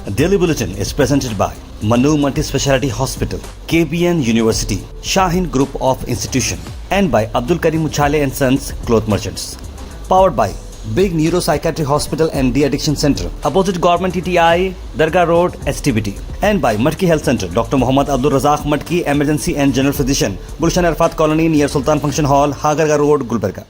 Daily Bulletin is presented by Manu Multi-Speciality Hospital, KBN University, Shaheen Group of Institution, and by Abdul Karim Uchale and Sons Cloth Merchants. Powered by Big Neuropsychiatry Hospital and De-Addiction Center, opposite Government TTI, Dargah Road, STBT. And by Matki Health Center, Dr. Muhammad Abdul Razak Matki, Emergency and General Physician, Gulshan Arfat Colony near Sultan Function Hall, Hagarga Road, Gulbarga.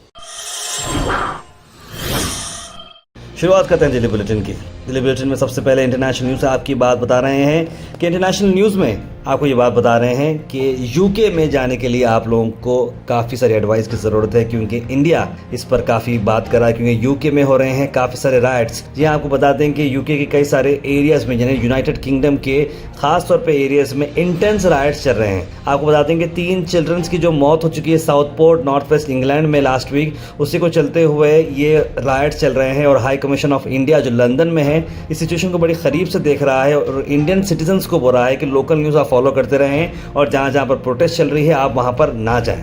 शुरुआत करते हैं Delhi bulletin की। Delhi bulletin में सबसे पहले international news आपकी बात बता रहे हैं कि इंटरनेशनल न्यूज़ में आपको ये बात बता रहे हैं कि यूके में जाने के लिए आप लोगों को काफ़ी सारी एडवाइस की ज़रूरत है, क्योंकि इंडिया इस पर काफ़ी बात कर रहा है, क्योंकि यूके में हो रहे हैं काफ़ी सारे राइट्स। जी आपको बता दें कि यूके के कई सारे एरियाज़ में, यानी यूनाइटेड किंगडम के खास तौर पर एरियाज़ में इंटेंस राइट्स चल रहे हैं। आपको बता दें कि 3 चिल्ड्रंस की जो मौत हो चुकी है साउथपोर्ट नॉर्थ वेस्ट इंग्लैंड में लास्ट वीक, उसी को चलते हुए ये राइट्स चल रहे हैं। और हाई कमीशन ऑफ इंडिया जो लंदन में है, इस सिचुएशन को बड़ी करीब से देख रहा है और इंडियन सिटीजन्स को बोल रहा है कि लोकल न्यूज़ आप फॉलो करते रहें और जहां जहां पर प्रोटेस्ट चल रही है आप वहां पर ना जाएं।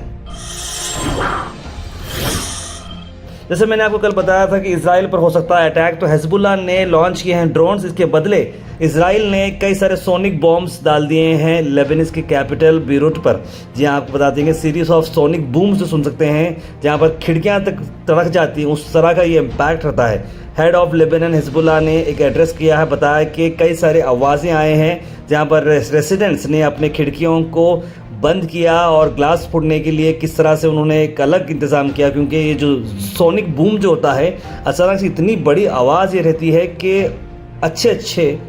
जैसे मैंने आपको कल बताया था कि इजराइल पर हो सकता है अटैक, तो हिजबुल्लाह ने लॉन्च किए हैं ड्रोन्स। इसके बदले इजराइल ने कई सारे सोनिक बॉम्ब्स डाल दिए हैं लेबनान की कैपिटल बीरूट पर। जी आपको बता देंगे सीरीज ऑफ सोनिक बूम्स जो सुन सकते हैं, जहां पर खिड़कियां तक तड़क जाती हैं, उस तरह का ये इम्पैक्ट रहता है। हेड ऑफ लेबनान हिजबुल्लाह ने एक एड्रेस किया है, बताया कि कई सारे आवाज़ें आए हैं जहां पर रेसिडेंट्स ने अपने खिड़कियों को बंद किया और ग्लास फोड़ने के लिए किस तरह से उन्होंने एक अलग इंतज़ाम किया, क्योंकि ये जो सोनिक बूम जो होता है अचानक से इतनी बड़ी आवाज़ ये रहती है कि अच्छे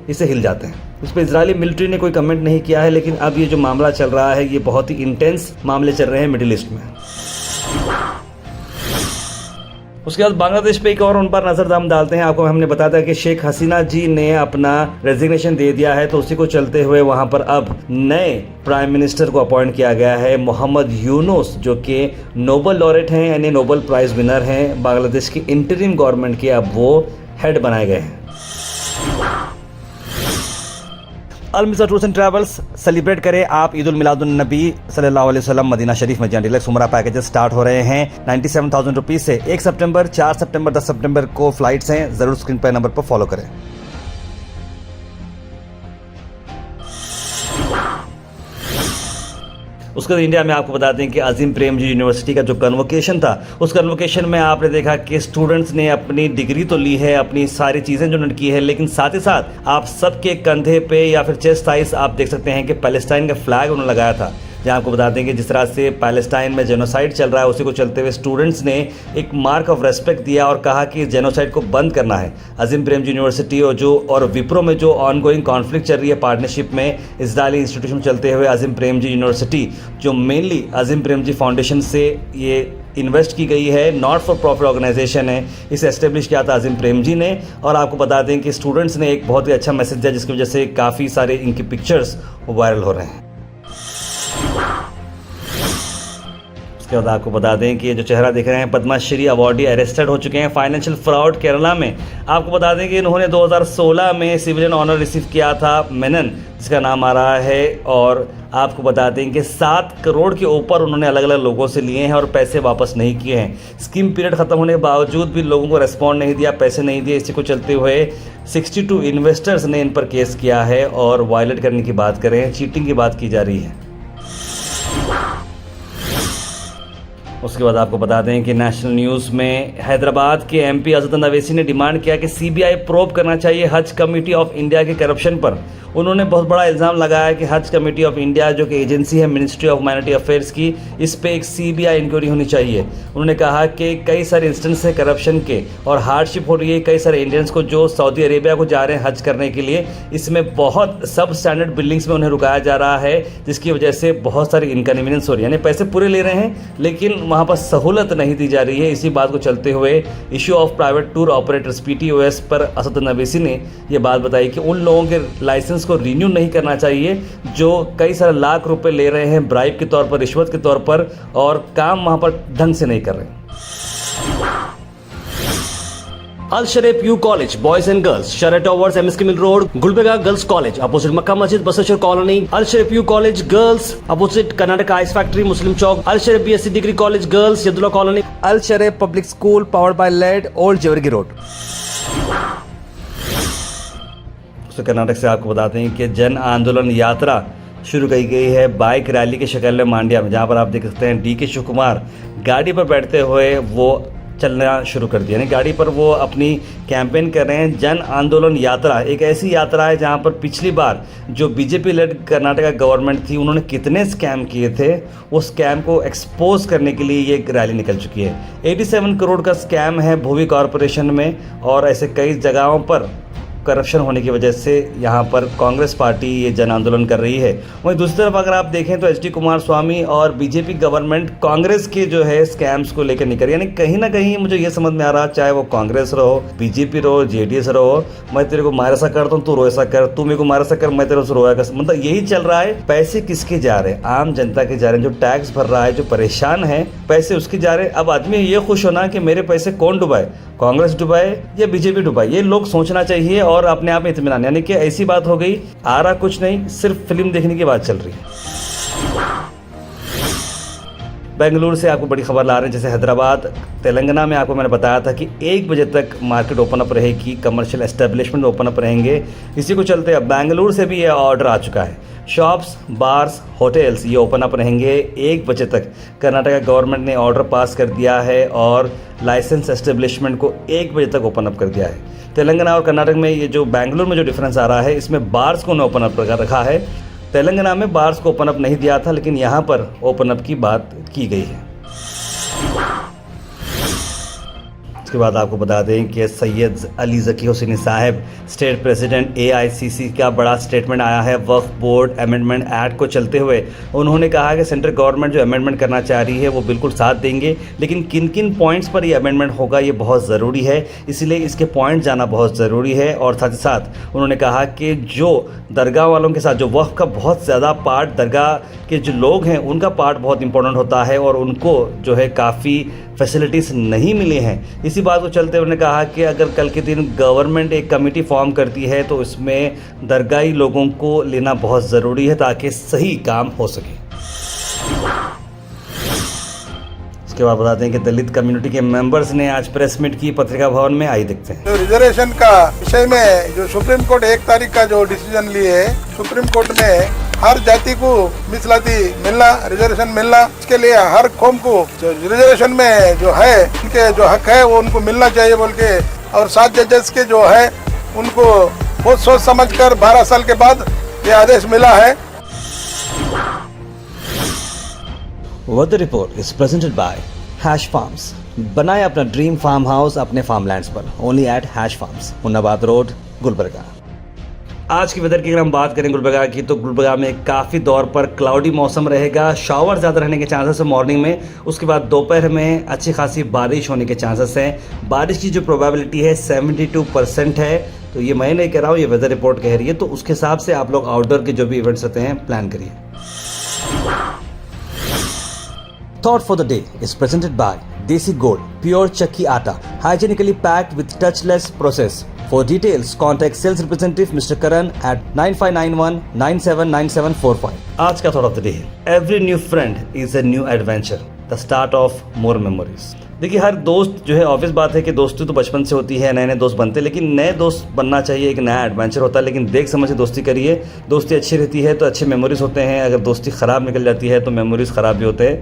इसे हिल जाते हैं। इस पर इजरायली मिलिट्री ने कोई कमेंट नहीं किया है, लेकिन अब ये जो मामला चल रहा है ये बहुत ही इंटेंस मामले चल रहे हैं मिडिल ईस्ट में। उसके बाद बांग्लादेश पे एक और उन पर नजर हम डालते हैं। आपको हमने बताया था कि शेख हसीना जी ने अपना रेजिग्नेशन दे दिया है, तो उसी को चलते हुए वहां पर अब नए प्राइम मिनिस्टर को अपॉइंट किया गया है। मोहम्मद यूनुस जो कि नोबल लॉरेट हैं, यानी नोबल प्राइज विनर हैं बांग्लादेश की इंटरिम गवर्नमेंट के, अब वो हेड बनाए गए हैं। अल मिज़ा टूर्स एंड ट्रैवल्स सेलिब्रेट करें आप ईद उल मिलादुन नबी सल्लल्लाहु अलैहि वसल्लम मदीना शरीफ में। जहाँ डिलक्स उमरा पैकेजेस स्टार्ट हो रहे हैं 97,000 रुपीज़ से 1 सितंबर, 4 सितंबर, 10 सितंबर को फ्लाइट्स हैं। ज़रूर स्क्रीन पर नंबर पर फॉलो करें। उसके बाद इंडिया में आपको बता दें कि अजीम प्रेमजी यूनिवर्सिटी का जो कन्वोकेशन था, उस कन्वोकेशन में आपने देखा कि स्टूडेंट्स ने अपनी डिग्री तो ली है, अपनी सारी चीज़ें जो उन्होंने की है, लेकिन साथ ही साथ आप सबके कंधे पे या फिर चेस्ट साइज आप देख सकते हैं कि पैलेस्टाइन का फ्लैग उन्होंने लगाया था। जहाँ आपको बता दें कि जिस तरह से पैलेस्टाइन में जेनोसाइड चल रहा है, उसी को चलते हुए स्टूडेंट्स ने एक मार्क ऑफ रेस्पेक्ट दिया और कहा कि जेनोसाइड को बंद करना है। अजीम प्रेमजी यूनिवर्सिटी और विप्रो में जो ऑनगोइंग कॉन्फ्लिक्ट चल रही है पार्टनरशिप में इजरायली इंस्टीट्यूशन चलते हुए, अजीम प्रेमजी यूनिवर्सिटी जो मेनली अजीम प्रेमजी फाउंडेशन से ये इन्वेस्ट की गई है, नॉट फॉर प्रॉफिट ऑर्गेनाइजेशन है, इसे एस्टेब्लिश किया था अजीम प्रेमजी ने। और आपको बता दें कि स्टूडेंट्स ने एक बहुत ही अच्छा मैसेज दिया, जिसकी वजह से काफ़ी सारे इनकी पिक्चर्स वायरल हो रहे हैं। उसके बाद आपको बता दें कि ये जो चेहरा दिख रहे हैं पद्मश्री अवार्डी अरेस्टेड हो चुके हैं फाइनेंशियल फ्रॉड केरला में। आपको बता दें कि इन्होंने 2016 में सिविलियन ऑनर रिसीव किया था, मेनन जिसका नाम आ रहा है। और आपको बता दें कि 7 करोड़ के ऊपर उन्होंने अलग अलग लोगों से लिए हैं और पैसे वापस नहीं किए हैं। स्कीम पीरियड ख़त्म होने के बावजूद भी लोगों को रेस्पॉन्ड नहीं दिया, पैसे नहीं दिए। इसी को चलते हुए 62 इन्वेस्टर्स ने इन पर केस किया है और वायलेट करने की बात करें, चीटिंग की बात की जा रही है। उसके बाद आपको बता दें कि नेशनल न्यूज़ में हैदराबाद के एमपी अजहरुद्दीन अवैसी ने डिमांड किया कि सीबीआई प्रोब करना चाहिए हज कमेटी ऑफ इंडिया के करप्शन पर। उन्होंने बहुत बड़ा इल्ज़ाम लगाया कि हज कमेटी ऑफ इंडिया जो कि एजेंसी है मिनिस्ट्री ऑफ माइनॉरिटी अफेयर्स की, इस पे एक सीबीआई इंक्वायरी होनी चाहिए। उन्होंने कहा कि कई सारे इंस्टेंस है करप्शन के और हार्डशिप हो रही है कई सारे इंडियंस को जो सऊदी अरेबिया को जा रहे हैं हज करने के लिए। इसमें बहुत सब स्टैंडर्ड बिल्डिंग्स में उन्हें रुकाया जा रहा है, जिसकी वजह से बहुत सारी इनकन्वीनियंस हो रही है, यानी पैसे पूरे ले रहे हैं लेकिन वहाँ पर सहूलत नहीं दी जा रही है। इसी बात को चलते हुए issue of private tour operators PTOS पर अजहरुद्दीन अवैसी ने यह बात बताई कि उन लोगों के लाइसेंस को रिन्यू नहीं करना चाहिए जो कई सारे लाख रुपए ले रहे हैं ब्राइब के तौर पर, रिश्वत के तौर पर, और काम वहां पर ढंग से नहीं कर रहे। Al Sharif U College, Boys and Girls, Shara Towers, MSK Mill Road, Gulbarga Girls College, opposite Makkah Masjid, Basashar Colony. Al Sharif U College Girls, opposite Karnataka Ice Factory, Muslim Chowk. Al Sharif BSc Degree College Girls, Yadullah Colony. Al Sharif Public School, powered by LED, Old Jewargi Road. उससे कर्नाटक से आपको बताते हैं कि जन आंदोलन यात्रा शुरू की गई है बाइक रैली के शक्ल में मांड्या में, जहां पर आप देख सकते हैं डी.के. शिव कुमार गाड़ी पर बैठते हुए वो चलना शुरू कर दिया। यानी गाड़ी पर वो अपनी कैंपेन कर रहे हैं। जन आंदोलन यात्रा एक ऐसी यात्रा है जहां पर पिछली बार जो बीजेपी लेड कर्नाटक गवर्नमेंट थी उन्होंने कितने स्कैम किए थे, उस स्कैम को एक्सपोज करने के लिए ये रैली निकल चुकी है। 87 करोड़ का स्कैम है भूमि कॉरपोरेशन में, और ऐसे कई जगहों पर करप्शन होने की वजह से यहाँ पर कांग्रेस पार्टी ये जन आंदोलन कर रही है। वहीं दूसरी तरफ अगर आप देखें तो एच.डी. कुमारस्वामी और बीजेपी गवर्नमेंट कांग्रेस के जो है स्कैम्स को लेकर निकल, यानी कहीं ना कहीं मुझे ये समझ में आ रहा, चाहे वो कांग्रेस रहो, बीजेपी रहो, जेडीएस रहो, मैं तेरे को मार ऐसा करता हूँ, तू रो ऐसा कर, तू मेरे को मार ऐसा कर, मैं तेरे को रोया कर, मतलब यही चल रहा है। पैसे किसके जा रहे हैं? आम जनता के जा रहे हैं। जो टैक्स भर रहा है, जो परेशान है, पैसे उसके जा रहे हैं। अब आदमी ये खुश होना कि मेरे पैसे कौन डुबाए, कांग्रेस डुबाए या बीजेपी डुबाए, ये लोग सोचना चाहिए और अपने आप में इत्मीनान। यानी कि ऐसी बात हो गई, आ रहा कुछ नहीं, सिर्फ फिल्म देखने की बात चल रही है। बेंगलुरु से आपको बड़ी खबर ला रहे हैं, जैसे हैदराबाद तेलंगाना में आपको मैंने बताया था कि 1 बजे तक मार्केट ओपन अप रहेगी, कमर्शियल एस्टेब्लिशमेंट ओपन अप रहेंगे। इसी को चलते अब बेंगलुरु से भी यह ऑर्डर आ चुका है। शॉप्स, बार्स, होटल्स ये ओपन अप रहेंगे 1 बजे तक। कर्नाटक गवर्नमेंट ने ऑर्डर पास कर दिया है और लाइसेंस एस्टेब्लिशमेंट को 1 बजे तक ओपन अप कर दिया है। तेलंगाना और कर्नाटक में ये जो बेंगलुरु में जो डिफरेंस आ रहा है, इसमें बार्स को उन्होंने ओपन अप रखा है। तेलंगाना में बार्स को ओपन अप नहीं दिया था, लेकिन यहाँ पर ओपन अप की बात की गई है। उसके बाद आपको बता दें कि सैयद अली ज़की हुसैनी साहब स्टेट प्रेसिडेंट AICC का बड़ा स्टेटमेंट आया है वक्फ बोर्ड अमेंडमेंट एक्ट को चलते हुए। उन्होंने कहा कि सेंट्रल गवर्नमेंट जो अमेंडमेंट करना चाह रही है वो बिल्कुल साथ देंगे, लेकिन किन किन पॉइंट्स पर ये अमेंडमेंट होगा ये बहुत ज़रूरी है, इसलिए इसके पॉइंट जाना बहुत ज़रूरी है। और साथ ही साथ उन्होंने कहा कि जो दरगाह वालों के साथ जो वक्फ का बहुत ज़्यादा पार्ट, दरगाह के जो लोग हैं उनका पार्ट बहुत इंपॉर्टेंट होता है और उनको जो है काफ़ी फैसिलिटीज़ नहीं मिली हैं। इसी बात को चलते उन्होंने कहा कि अगर कल के दिन गवर्नमेंट एक कमेटी फॉर्म करती है तो इसमें दरगाही लोगों को लेना बहुत ज़रूरी है ताकि सही काम हो सके। इसके बाद बताते हैं कि दलित कम्युनिटी के मेंबर्स ने आज प्रेस मीट की पत्रिका भवन में। आई देखते हैं। जो रिजर्वेशन का विषय में जो सुप्रीम कोर्ट 1 तारीख का जो डिसीजन लिए है, सुप्रीम कोर्ट में हर जाति को मिसलाती मिलना, रिजर्वेशन मिलना, इसके लिए हर कौम को जो रिजर्वेशन में जो है उनके जो हक है वो उनको मिलना चाहिए बोल के, और 7 जजेस के जो है उनको बहुत सोच समझ कर 12 साल के बाद ये आदेश मिला है। Weather report is presented by Hash Farms. बनाए अपना ड्रीम फार्म हाउस अपने फार्मलैंड्स पर, only at Hash Farms, Munnabad road, Gulbarga. आज की वेदर की अगर हम बात करें गुलबर्गा की, तो गुलबर्गा में काफ़ी दौर पर क्लाउडी मौसम रहेगा। शावर ज़्यादा रहने के चांसेस है मॉर्निंग में, उसके बाद दोपहर में अच्छी खासी बारिश होने के चांसेस हैं। बारिश की जो प्रोबेबिलिटी है 72% है। तो ये मैं नहीं कह रहा हूँ, ये वेदर रिपोर्ट कह रही है, तो उसके हिसाब से आप लोग आउटडोर के जो भी इवेंट्स होते हैं प्लान करिए। Thought for the day is presented by Desi Gold, pure chakki atta, hygienically packed with touchless process. For details, contact sales representative Mr. Karan at 9591 979745. आज का thought of the day है, Every new friend is a new adventure, the start of more memories. देखिए, हर दोस्त जो है, obvious बात है कि दोस्ती तो बचपन से होती है, नए नए दोस्त बनते हैं, लेकिन नए दोस्त बनना चाहिए, एक नया एडवेंचर होता है, लेकिन देख समझ के दोस्ती करिए। दोस्ती अच्छी रहती है तो अच्छे मेमोरीज होते हैं, अगर दोस्ती ख़राब निकल जाती है तो मेमोरीज ख़राब भी होते हैं।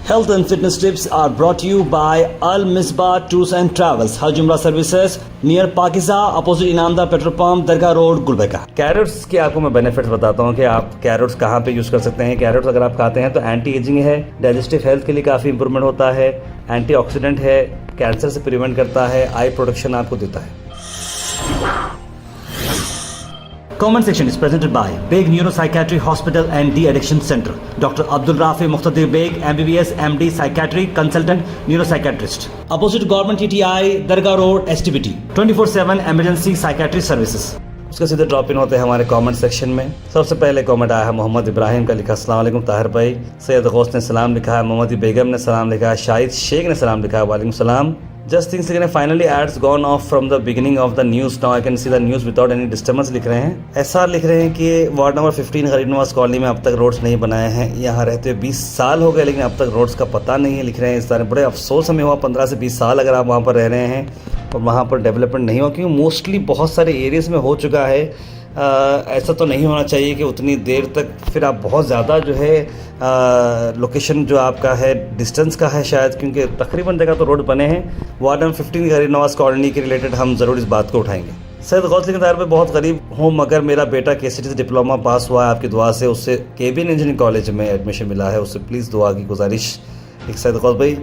Health and fitness tips are brought to you by Al Misbah Tours and Travels, Hajj Umrah Services, near Pakiza, opposite Inamda Petrol Pump, Dargah road, Gulbarga. Crates के आपको मैं बेनिफिट्स बताता हूँ कि आप कैरेट्स कहाँ पे यूज़ कर सकते हैं। कैरेट्स अगर आप खाते हैं तो एंटी एजिंग है, डाइजेस्टिव हेल्थ के लिए काफ़ी इंप्रूवमेंट होता है, एंटीऑक्सीडेंट है, कैंसर से प्रिवेंट करता है, आई प्रोटेक्शन आपको देता है। Comment section is presented by Beg Neuropsychiatry Hospital and De-Addiction Center. Dr. Abdul Rafi Muqtadir Beg, MBBS, MD, Psychiatry, Consultant, Neuropsychiatrist. Opposite Government TTI, Dargah Road, STBT. 24/7 Emergency Psychiatry Services. उसका सीधे drop in होते हैं हमारे comment section में। सबसे पहले comment आया है मोहम्मद इब्राहिम का, लिखा अस्सलाम वालेकुम ताहिर भाई। सैयद गौस ने सलाम लिखा है, मोहम्मद बेगम ने सलाम लिखा है, शाहिद शेख ने सलाम लिखा है, वालेकुम सलाम। Just things again, finally ads gone off from the beginning of the news. Now I can see the news without any disturbance लिख रहे हैं। ऐसा लिख रहे हैं कि वार्ड नंबर 15 गरीब नवाज कॉलोनी में अब तक रोड्स नहीं बनाए हैं। यहाँ रहते हुए 20 साल हो गए लेकिन अब तक रोड्स का पता नहीं है, लिख रहे हैं। इस तरह बड़े अफसोस हमें हुआ, 15 से 20 साल अगर आप वहाँ पर रह रहे हैं और वहाँ पर डेवलपमेंट नहीं हुआ, क्योंकि मोस्टली बहुत सारे एरियाज़ में हो चुका है। ऐसा तो नहीं होना चाहिए कि उतनी देर तक फिर आप बहुत ज़्यादा जो है लोकेशन जो आपका है डिस्टेंस का है शायद, क्योंकि तकरीबन जगह तो रोड बने हैं। वार्ड नंबर 15 गरीब नवाज कॉलोनी के रिलेटेड हम ज़रूर इस बात को उठाएंगे। सैयद गौस लिखा पे बहुत गरीब हूँ, मगर मेरा बेटा KCT से डिप्लोमा पास हुआ है, आपकी दुआ से उसे केबिन इंजीनियरिंग कॉलेज में एडमिशन मिला है, उससे प्लीज़ दुआ की गुजारिश। एक सैयद गौस भाई,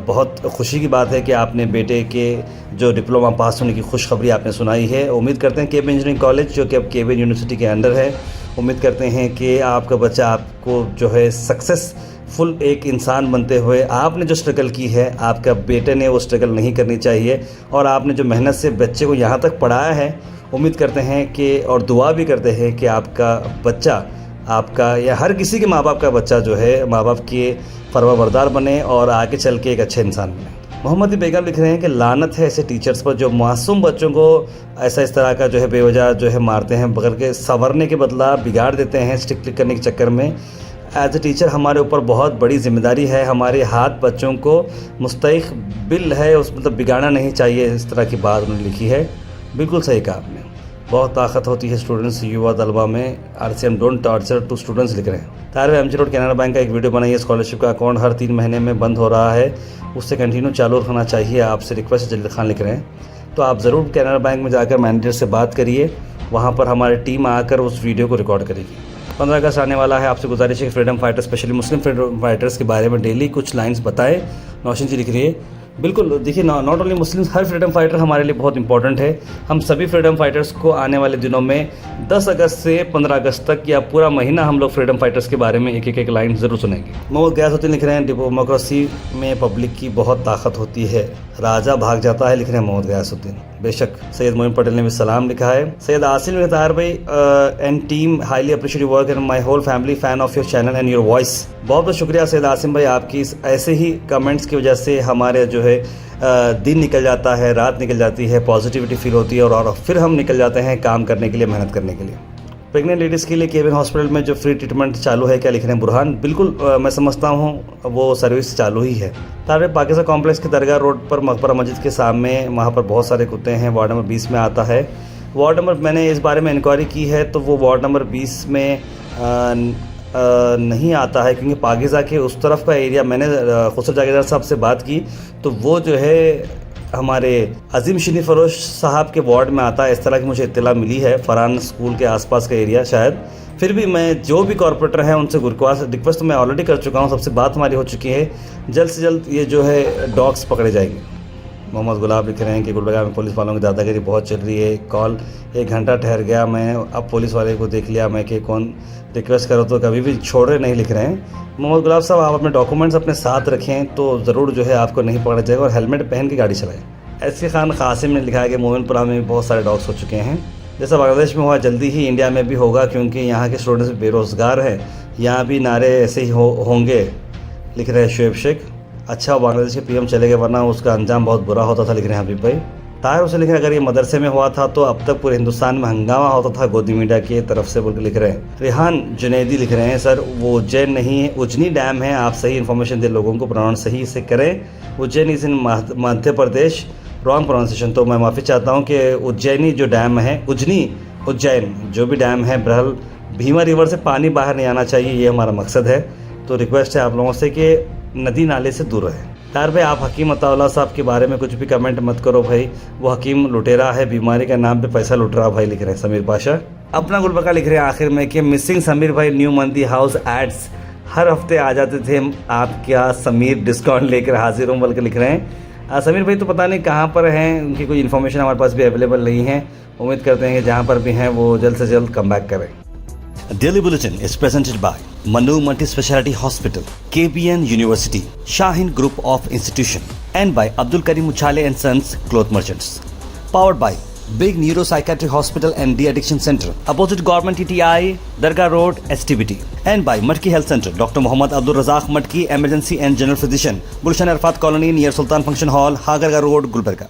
बहुत खुशी की बात है कि आपने बेटे के जो डिप्लोमा पास होने की खुशखबरी आपने सुनाई है। उम्मीद करते हैं केबिन इंजीनियरिंग कॉलेज जो कि अब केबिन यूनिवर्सिटी के अंडर है, उम्मीद करते हैं कि आपका बच्चा आपको जो है सक्सेसफुल एक इंसान बनते हुए, आपने जो स्ट्रगल की है आपका बेटे ने वो स्ट्रगल नहीं करनी चाहिए, और आपने जो मेहनत से बच्चे को यहाँ तक पढ़ाया है, उम्मीद करते हैं कि और दुआ भी करते हैं कि आपका बच्चा, आपका या हर किसी के माँ बाप का बच्चा जो है माँ बाप के फरमाबरदार बने और आगे चल के एक अच्छे इंसान बने। मोहम्मद बेगम लिख रहे हैं कि लानत है ऐसे टीचर्स पर जो मासूम बच्चों को ऐसा इस तरह का जो है बेवजह जो है मारते हैं, बगैर के संवरने के बदला बिगाड़ देते हैं स्टिक क्लिक करने के चक्कर में। एज ए टीचर हमारे ऊपर बहुत बड़ी जिम्मेदारी है, हमारे हाथ बच्चों को मुस्तक़बिल है, उस मतलब बिगाड़ना नहीं चाहिए। इस तरह की बात उन्होंने लिखी है, बिल्कुल सही कहा आपने। बहुत ताकत होती है स्टूडेंट्स युवा तलबा में, RCM don't torture to students लिख रहे हैं। तार MG रोड कैनरा बैंक का एक वीडियो बनाइए, स्कॉलरशिप का अकाउंट हर 3 महीने में बंद हो रहा है, उससे कंटिन्यू चालू रखना चाहिए, आपसे रिक्वेस्ट जलील खान लिख रहे हैं। तो आप ज़रूर कैनरा बैंक में जाकर मैनेजर से बात करिए, वहाँ पर हमारी टीम आकर उस वीडियो को रिकॉर्ड करेगी। 15 अगस्त आने वाला है, आपसे गुजारिश है कि फ्रीडम फाइटर्स, स्पेशली मुस्लिम फ्रीडम फाइटर्स के बारे में डेली कुछ लाइन्स बताएं। नौशीन जी लिख रही है, बिल्कुल देखिए, not only Muslims, her freedom fighter हमारे लिए बहुत इंपॉर्टेंट है। हम सभी फ्रीडम फाइटर्स को आने वाले दिनों में 10 अगस्त से 15 अगस्त तक या पूरा महीना हम लोग फ्रीडम फाइटर्स के बारे में एक लाइन ज़रूर सुनेंगे। मोहम्मद गयासुद्दीन लिख रहे हैं, डेमोक्रेसी में पब्लिक की बहुत ताकत होती है, राजा भाग जाता है, लिख रहे हैं मोहम्मद गयासुद्दीन। बेशक। सैयद मोइन पटेल ने भी सलाम लिखा है। सैयद आसिम ताहिर भाई and team highly appreciate your work and my whole family fan of your channel and your voice. बहुत बहुत शुक्रिया सैयद आसिम भाई, आपकी ऐसे ही कमेंट्स की वजह से हमारे जो है दिन निकल जाता है, रात निकल जाती है, पॉजिटिविटी फील होती है और फिर हम निकल जाते हैं काम करने के लिए, मेहनत करने के लिए। प्रेग्नेंट लेडीज़ के लिए केबिन हॉस्पिटल में जो फ्री ट्रीटमेंट चालू है, क्या लिख रहे हैं बुरहान? बिल्कुल मैं समझता हूँ वो सर्विस चालू ही है। तारे पाकिस्तान कॉम्प्लेक्स की दरगाह रोड पर मकबरा मस्जिद के सामने, वहाँ पर बहुत सारे कुत्ते हैं, वार्ड नंबर 20 में आता है। वार्ड नंबर, मैंने इस बारे में इंक्वायरी की है तो वो वार्ड नंबर 20 में नहीं आता है, क्योंकि पाकिज़ा के उस तरफ का एरिया, मैंने खुसर जागीरदार साहब से बात की तो वो जो है हमारे अजीम शनी फरोश साहब के वार्ड में आता है, इस तरह की मुझे इत्तला मिली है, फरहान स्कूल के आसपास का एरिया शायद। फिर भी मैं जो भी कॉर्पोरेटर हैं उनसे रिक्वेस्ट तो मैं ऑलरेडी कर चुका हूँ, सबसे बात हमारी हो चुकी है, जल्द से जल्द ये जो है डॉग्स पकड़े जाएंगे। मोहम्मद गुलाब लिख रहे हैं कि गुलबर्गा में पुलिस वालों की दादागिरी बहुत चल रही है, कॉल 1 घंटा ठहर गया मैं, अब पुलिस वाले को देख लिया मैं कि कौन रिक्वेस्ट करो तो कभी भी छोड़ रहे नहीं, लिख रहे हैं। मोहम्मद गुलाब साहब, आप अपने डॉक्यूमेंट्स अपने साथ रखें तो ज़रूर जो है आपको नहीं पकड़ा जाएगा, और हेलमेट पहन के गाड़ी चलाएं। ऐसी खान कासिम ने लिखा है कि मोमिनपुरा में भी बहुत सारे डॉग्स हो चुके हैं, जैसा बांग्लादेश में हुआ जल्दी ही इंडिया में भी होगा, क्योंकि यहाँ के स्टूडेंट्स बेरोज़गार हैं, यहाँ भी नारे ऐसे ही होंगे, लिख रहे हैं शुएब शेख। अच्छा बांग्लादेश के PM चले गए, वरना उसका अंजाम बहुत बुरा होता था, लिख रहे हैं हबीब भाई। ताहिर हुसैन लिख रहे हैं, अगर ये मदरसे में हुआ था तो अब तक पूरे हिंदुस्तान में हंगामा होता था गोदी मीडिया की तरफ से, बोल के लिख रहे हैं। रेहान जुनैदी लिख रहे हैं, सर वो उज्जैन नहीं है, उजनी डैम है, आप सही इन्फॉर्मेशन दें लोगों को, प्रोनाउंस सही से करें। Ujjain is in Madhya Pradesh, wrong pronunciation, तो मैं माफ़ी चाहता हूँ कि उज्जैनी जो डैम है, उज्जैन जो भी डैम है, बहरहाल भीमा रिवर से पानी बाहर नहीं आना चाहिए, ये हमारा मकसद है। तो रिक्वेस्ट है आप लोगों से कि नदी नाले से दूर रहे। तार भाई, आप हकीम अताउल्लाह साहब के बारे में कुछ भी कमेंट मत करो भाई, वो हकीम लुटेरा है, बीमारी के नाम पे पैसा लुट रहा भाई, लिख रहे हैं समीर पाशा। अपना गुलबर्गा लिख रहे हैं आखिर में कि मिसिंग समीर भाई, न्यू मंदी हाउस एड्स हर हफ्ते आ जाते थे, आप क्या समीर डिस्काउंट लेकर हाजिर हूँ, बल्कि लिख रहे हैं। समीर भाई तो पता नहीं कहाँ पर हैं, उनकी कोई इन्फॉर्मेशन हमारे पास भी अवेलेबल नहीं है, उम्मीद करते हैं कि जहाँ पर भी हैं वो जल्द से जल्द कम बैक करें। Daily Bulletin is presented by Manu Multi-Speciality Hospital, KBN University, Shaheen Group of Institution, and by Abdul Karim Uchale and Sons Cloth Merchants. Powered by Big Neuropsychiatric Hospital and De-Addiction Center, opposite Government TTI, Dargah Road, STBT, and by Matki Health Center, Dr. Muhammad Abdul Razak Matki, Emergency and General Physician, Gulshan Arfat Colony near Sultan Function Hall, Hagarga Road, Gulbarga.